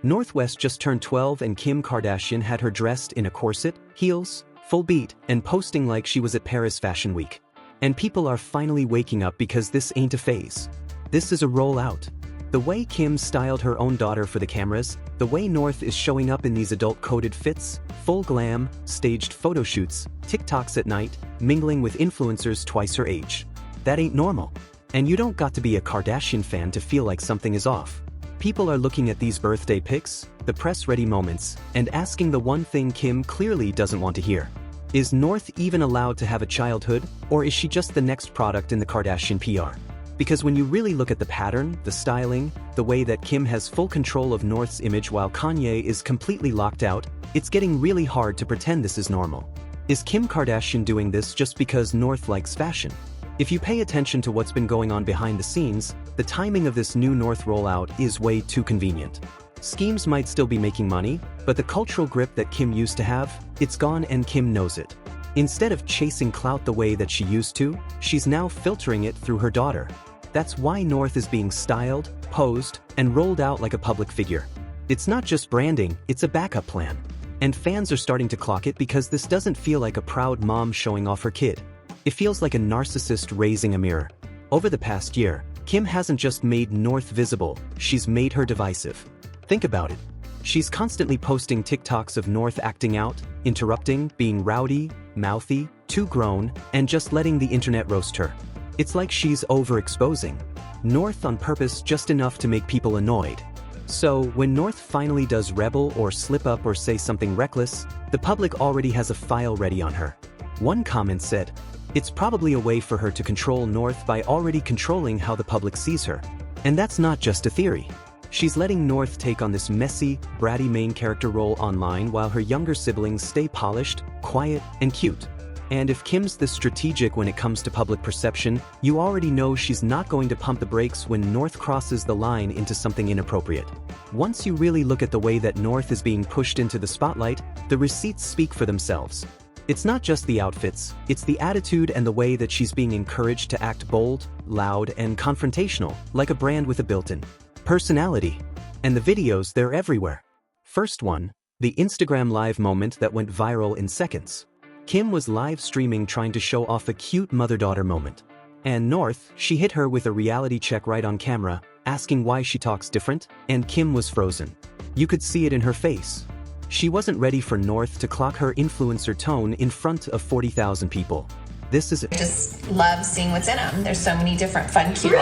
Northwest just turned 12 and Kim Kardashian had her dressed in a corset, heels, full beat, and posting like she was at Paris Fashion Week. And people are finally waking up because this ain't a phase. This is a rollout. The way Kim styled her own daughter for the cameras, the way North is showing up in these adult-coded fits, full glam, staged photoshoots, TikToks at night, mingling with influencers twice her age. That ain't normal. And you don't got to be a Kardashian fan to feel like something is off. People are looking at these birthday pics, the press-ready moments, and asking the one thing Kim clearly doesn't want to hear. Is North even allowed to have a childhood, or is she just the next product in the Kardashian PR? Because when you really look at the pattern, the styling, the way that Kim has full control of North's image while Kanye is completely locked out, it's getting really hard to pretend this is normal. Is Kim Kardashian doing this just because North likes fashion? If you pay attention to what's been going on behind the scenes, the timing of this new North rollout is way too convenient. Schemes might still be making money, but the cultural grip that Kim used to have, it's gone and Kim knows it. Instead of chasing clout the way that she used to, she's now filtering it through her daughter. That's why North is being styled, posed, and rolled out like a public figure. It's not just branding, it's a backup plan. And fans are starting to clock it because this doesn't feel like a proud mom showing off her kid. It feels like a narcissist raising a mirror. Over the past year, Kim hasn't just made North visible, she's made her divisive. Think about it. She's constantly posting TikToks of North acting out, interrupting, being rowdy, mouthy, too grown, and just letting the internet roast her. It's like she's overexposing North on purpose just enough to make people annoyed. So, when North finally does rebel or slip up or say something reckless, the public already has a file ready on her. One comment said, "It's probably a way for her to control North by already controlling how the public sees her." And that's not just a theory. She's letting North take on this messy, bratty main character role online while her younger siblings stay polished, quiet, and cute. And if Kim's this strategic when it comes to public perception, you already know she's not going to pump the brakes when North crosses the line into something inappropriate. Once you really look at the way that North is being pushed into the spotlight, the receipts speak for themselves. It's not just the outfits, it's the attitude and the way that she's being encouraged to act bold, loud, and confrontational, like a brand with a built-in personality. And the videos, they're everywhere. First one, the Instagram Live moment that went viral in seconds. Kim was live streaming trying to show off a cute mother-daughter moment. And North, she hit her with a reality check right on camera, asking why she talks different, and Kim was frozen. You could see it in her face. She wasn't ready for North to clock her influencer tone in front of 40,000 people. This is I just love seeing what's in them. There's so many different fun, cute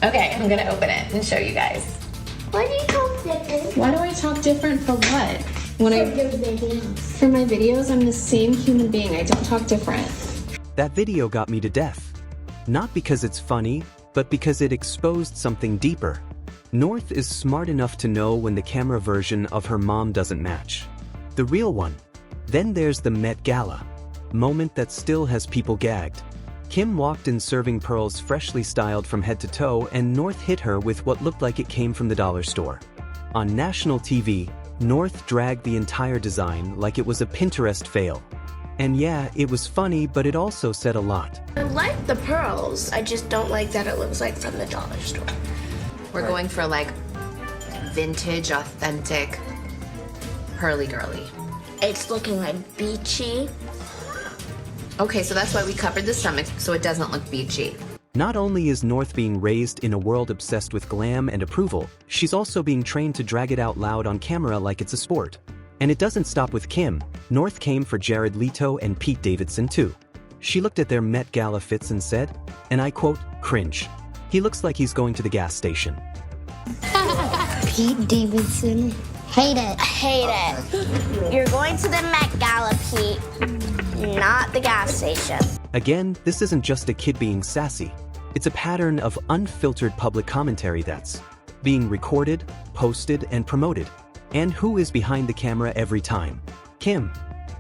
Okay, I'm gonna open it and show you guys. Why do you talk different? Why do I talk different for what? For your videos. For my videos, I'm the same human being. I don't talk different. That video got me to death. Not because it's funny, but because it exposed something deeper. North is smart enough to know when the camera version of her mom doesn't match the real one. Then there's the Met Gala moment that still has people gagged. Kim walked in serving pearls freshly styled from head to toe, and North hit her with what looked like it came from the dollar store. On national TV, North dragged the entire design like it was a Pinterest fail. And yeah, it was funny, but it also said a lot. I like the pearls. I just don't like that it looks like from the dollar store. We're going for like vintage, authentic, pearly girly. It's looking like beachy. Okay, so that's why we covered the stomach so it doesn't look beachy. Not only is North being raised in a world obsessed with glam and approval, she's also being trained to drag it out loud on camera like it's a sport. And it doesn't stop with Kim. North came for Jared Leto and Pete Davidson too. She looked at their Met Gala fits and said, and I quote, "Cringe. He looks like he's going to the gas station." Pete Davidson. Hate it. Hate it. You're going to the Met Gala, Pete, not the gas station. Again, this isn't just a kid being sassy. It's a pattern of unfiltered public commentary that's being recorded, posted, and promoted. And who is behind the camera every time? Kim.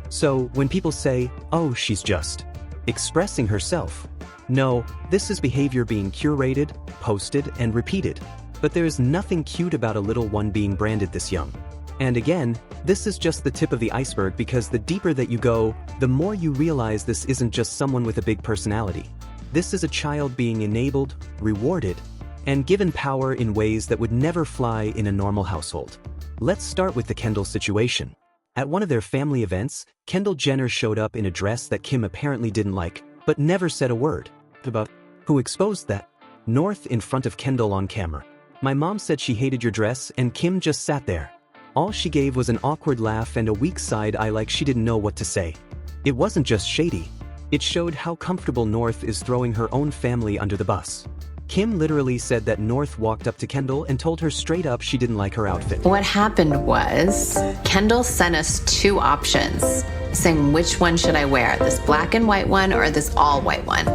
So when people say, "Oh, she's just expressing herself," no, this is behavior being curated, posted, and repeated. But there's nothing cute about a little one being branded this young. And again, this is just the tip of the iceberg, because the deeper that you go, the more you realize this isn't just someone with a big personality. This is a child being enabled, rewarded, and given power in ways that would never fly in a normal household. Let's start with the Kendall situation. At one of their family events, Kendall Jenner showed up in a dress that Kim apparently didn't like, but never said a word about. Who exposed that? North in front of Kendall on camera. My mom said she hated your dress and Kim just sat there. All she gave was an awkward laugh and a weak side eye like she didn't know what to say. It wasn't just shady. It showed how comfortable North is throwing her own family under the bus. Kim literally said that North walked up to Kendall and told her straight up she didn't like her outfit. What happened was, Kendall sent us 2 options, saying which one should I wear, this black and white one or this all white one.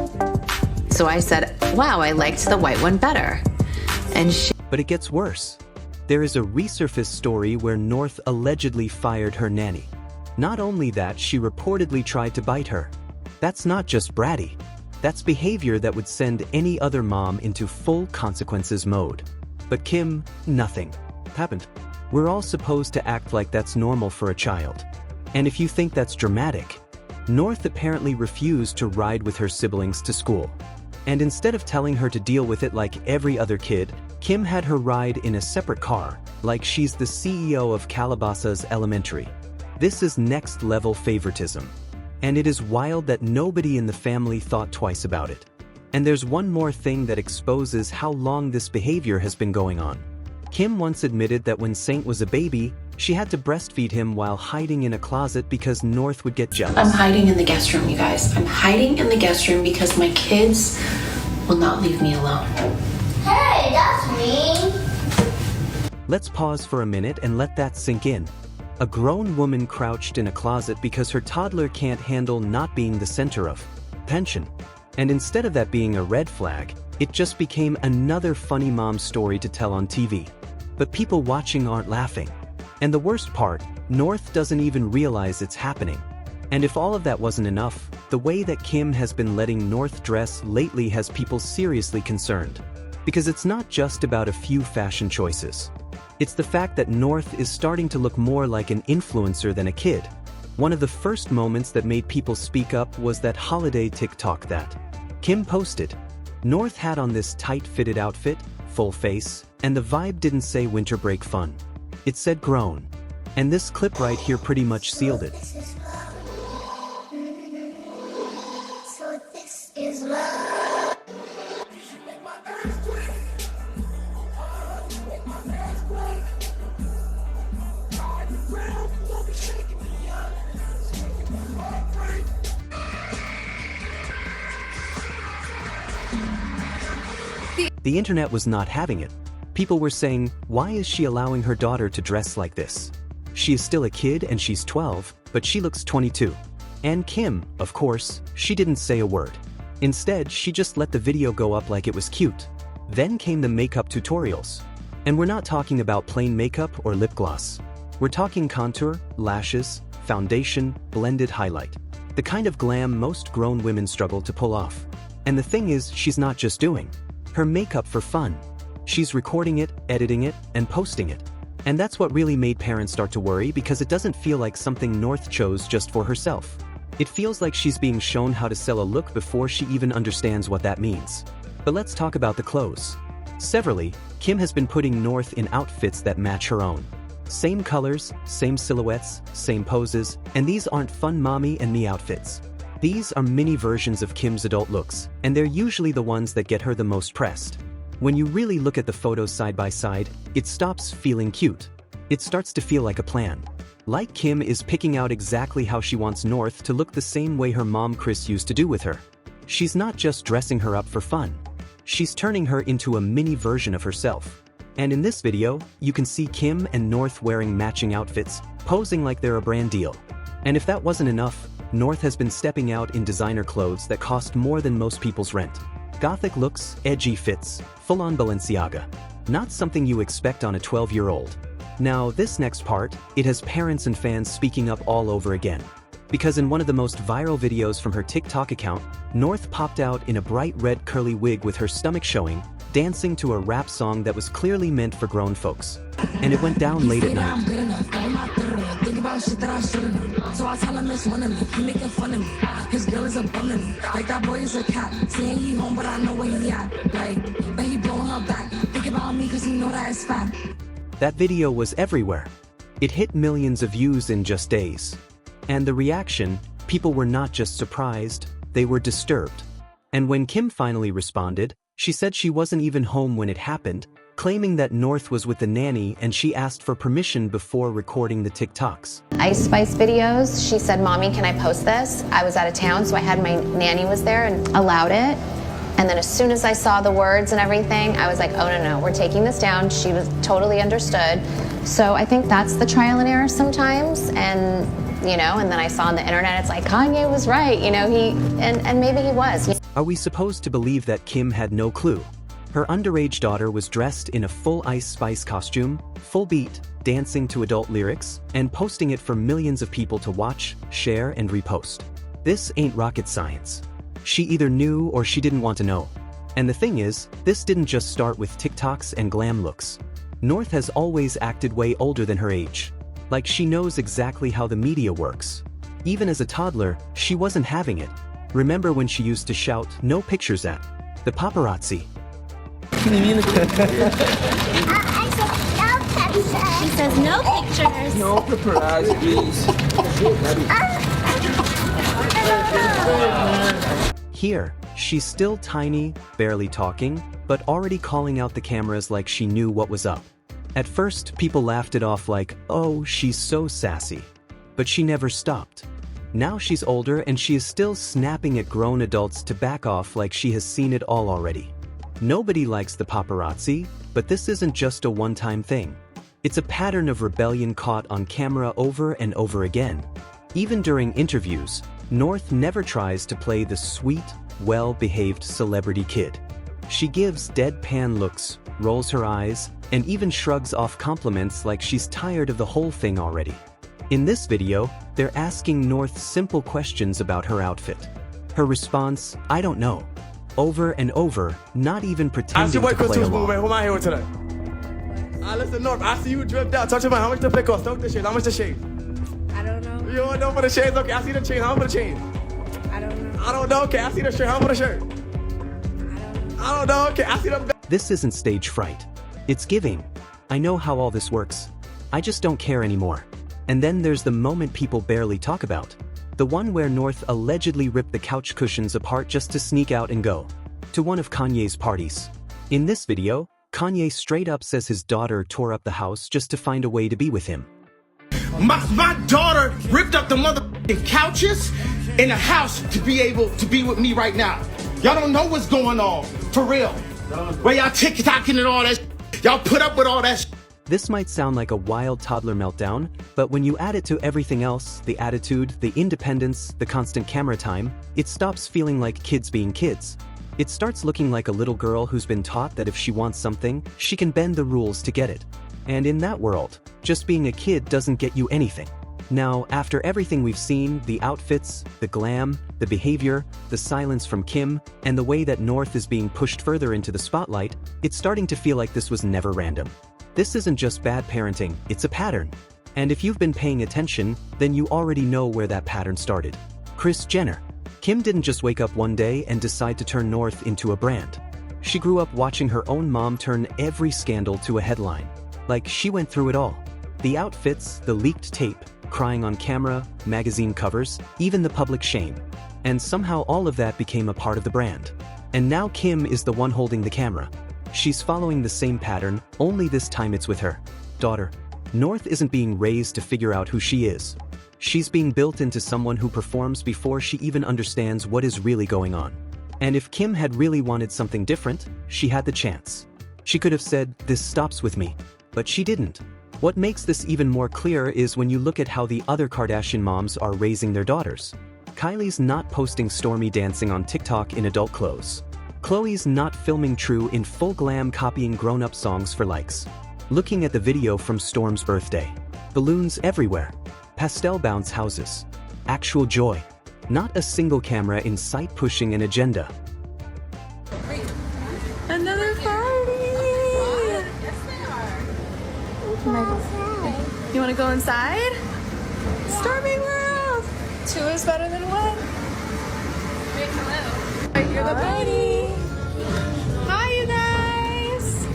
So I said, wow, I liked the white one better. And she... But it gets worse. There is a resurfaced story where North allegedly fired her nanny. Not only that, she reportedly tried to bite her. That's not just bratty. That's behavior that would send any other mom into full consequences mode. But Kim, nothing happened. We're all supposed to act like that's normal for a child. And if you think that's dramatic, North apparently refused to ride with her siblings to school. And instead of telling her to deal with it like every other kid, Kim had her ride in a separate car, like she's the CEO of Calabasas Elementary. This is next-level favoritism. And it is wild that nobody in the family thought twice about it. And there's one more thing that exposes how long this behavior has been going on. Kim once admitted that when Saint was a baby, she had to breastfeed him while hiding in a closet because North would get jealous. I'm hiding in the guest room, you guys. I'm hiding in the guest room because my kids will not leave me alone. Hey, that's mean. Let's pause for a minute and let that sink in. A grown woman crouched in a closet because her toddler can't handle not being the center of attention. And instead of that being a red flag, it just became another funny mom story to tell on TV. But people watching aren't laughing. And the worst part, North doesn't even realize it's happening. And if all of that wasn't enough, the way that Kim has been letting North dress lately has people seriously concerned. Because it's not just about a few fashion choices. It's the fact that North is starting to look more like an influencer than a kid. One of the first moments that made people speak up was that holiday TikTok that Kim posted. North had on this tight-fitted outfit, full face, and the vibe didn't say winter break fun. It said grown. And this clip right here pretty much sealed it. So this is love. The internet was not having it. People were saying, why is she allowing her daughter to dress like this? She is still a kid and she's 12, but she looks 22. And Kim, of course, she didn't say a word. Instead, she just let the video go up like it was cute. Then came the makeup tutorials. And we're not talking about plain makeup or lip gloss. We're talking contour, lashes, foundation, blended highlight. The kind of glam most grown women struggle to pull off. And the thing is, she's not just doing her makeup for fun. She's recording it, editing it, and posting it. And that's what really made parents start to worry, because it doesn't feel like something North chose just for herself. It feels like she's being shown how to sell a look before she even understands what that means. But let's talk about the clothes. Severally, Kim has been putting North in outfits that match her own. Same colors, same silhouettes, same poses, and these aren't fun mommy and me outfits. These are mini versions of Kim's adult looks, and they're usually the ones that get her the most pressed. When you really look at the photos side by side, it stops feeling cute. It starts to feel like a plan. Like Kim is picking out exactly how she wants North to look the same way her mom Chris used to do with her. She's not just dressing her up for fun. She's turning her into a mini version of herself. And in this video, you can see Kim and North wearing matching outfits, posing like they're a brand deal. And if that wasn't enough, North has been stepping out in designer clothes that cost more than most people's rent. Gothic looks, edgy fits, full-on Balenciaga. Not something you expect on a 12-year-old. Now, this next part, it has parents and fans speaking up all over again. Because in one of the most viral videos from her TikTok account, North popped out in a bright red curly wig with her stomach showing, dancing to a rap song that was clearly meant for grown folks. And it went down late at night. So I tell him it's one of me, he making fun of me. His girl is a bum to me, like that boy is a cat. Saying he home, but I know where he at. Like, but he blowing her back. Think about me, cause he know that it's fat. That video was everywhere. It hit millions of views in just days. And the reaction, people were not just surprised, they were disturbed. And when Kim finally responded, she said she wasn't even home when it happened, claiming that North was with the nanny and she asked for permission before recording the TikToks. Ice Spice videos. She said, "Mommy, can I post this?" I was out of town, so I had my nanny was there and allowed it. And then as soon as I saw the words and everything, I was like, oh no, we're taking this down. She was totally understood. So I think that's the trial and error sometimes. And, and then I saw on the internet, it's like, Kanye was right, and maybe he was. Are we supposed to believe that Kim had no clue? Her underage daughter was dressed in a full Ice Spice costume, full beat, dancing to adult lyrics, and posting it for millions of people to watch, share, and repost. This ain't rocket science. She either knew or she didn't want to know. And the thing is, this didn't just start with TikToks and glam looks. North has always acted way older than her age. Like she knows exactly how the media works. Even as a toddler, she wasn't having it. Remember when she used to shout, "No pictures at the paparazzi"? She says no pictures. No paparazzi, please. Here, she's still tiny, barely talking, but already calling out the cameras like she knew what was up. At first, people laughed it off like, oh, she's so sassy. But she never stopped. Now she's older and she is still snapping at grown adults to back off like she has seen it all already. Nobody likes the paparazzi, but this isn't just a one-time thing. It's a pattern of rebellion caught on camera over and over again. Even during interviews, North never tries to play the sweet, well-behaved celebrity kid. She gives deadpan looks, rolls her eyes, and even shrugs off compliments like she's tired of the whole thing already. In this video, they're asking North simple questions about her outfit. Her response, "I don't know." Over and over, not even pretending to play along. Who am I here with today? Listen, North, I see you dripped out. Talk to me, how much the pick off? Talk the shade. How much the shade? I don't know. You don't know for the shades? Okay, I see the chain. How much for the chain? I don't know. I don't know. Okay, I see the shirt. How much the shirt? I don't know. Okay, I see the... This isn't stage fright. It's giving. I know how all this works. I just don't care anymore. And then there's the moment people barely talk about. The one where North allegedly ripped the couch cushions apart just to sneak out and go to one of Kanye's parties. In this video, Kanye straight up says his daughter tore up the house just to find a way to be with him. My daughter ripped up the motherfucking couches in the house to be able to be with me right now. Y'all don't know what's going on, for real. Where y'all TikToking and all that, y'all put up with all that. This might sound like a wild toddler meltdown, but when you add it to everything else, the attitude, the independence, the constant camera time, it stops feeling like kids being kids. It starts looking like a little girl who's been taught that if she wants something, she can bend the rules to get it. And in that world, just being a kid doesn't get you anything. Now, after everything we've seen, the outfits, the glam, the behavior, the silence from Kim, and the way that North is being pushed further into the spotlight, it's starting to feel like this was never random. This isn't just bad parenting, it's a pattern. And if you've been paying attention, then you already know where that pattern started. Kris Jenner. Kim didn't just wake up one day and decide to turn North into a brand. She grew up watching her own mom turn every scandal to a headline. Like, she went through it all. The outfits, the leaked tape, crying on camera, magazine covers, even the public shame. And somehow all of that became a part of the brand. And now Kim is the one holding the camera. She's following the same pattern, only this time it's with her daughter. North isn't being raised to figure out who she is. She's being built into someone who performs before she even understands what is really going on. And if Kim had really wanted something different, she had the chance. She could have said, "This stops with me." But she didn't. What makes this even more clear is when you look at how the other Kardashian moms are raising their daughters. Kylie's not posting Stormi dancing on TikTok in adult clothes. Khloe's not filming True in full glam copying grown-up songs for likes. Looking at the video from Storm's birthday. Balloons everywhere. Pastel bounce houses. Actual joy. Not a single camera in sight pushing an agenda. Another phone. You want to go inside? Stormy World! 2 is better than 1. Great, hello. You're the buddy. Hi, you guys!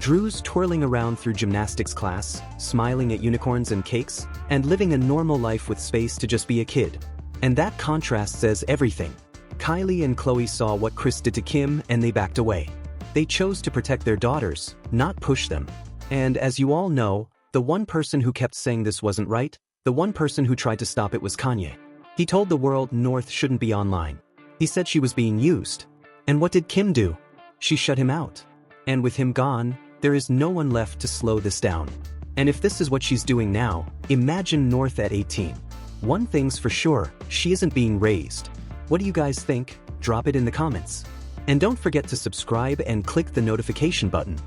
Drew's twirling around through gymnastics class, smiling at unicorns and cakes, and living a normal life with space to just be a kid. And that contrast says everything. Kylie and Chloe saw what Kris did to Kim and they backed away. They chose to protect their daughters, not push them. And as you all know, the one person who kept saying this wasn't right, the one person who tried to stop it was Kanye. He told the world North shouldn't be online. He said she was being used. And what did Kim do? She shut him out. And with him gone, there is no one left to slow this down. And if this is what she's doing now, imagine North at 18. One thing's for sure, she isn't being raised. What do you guys think? Drop it in the comments. And don't forget to subscribe and click the notification button.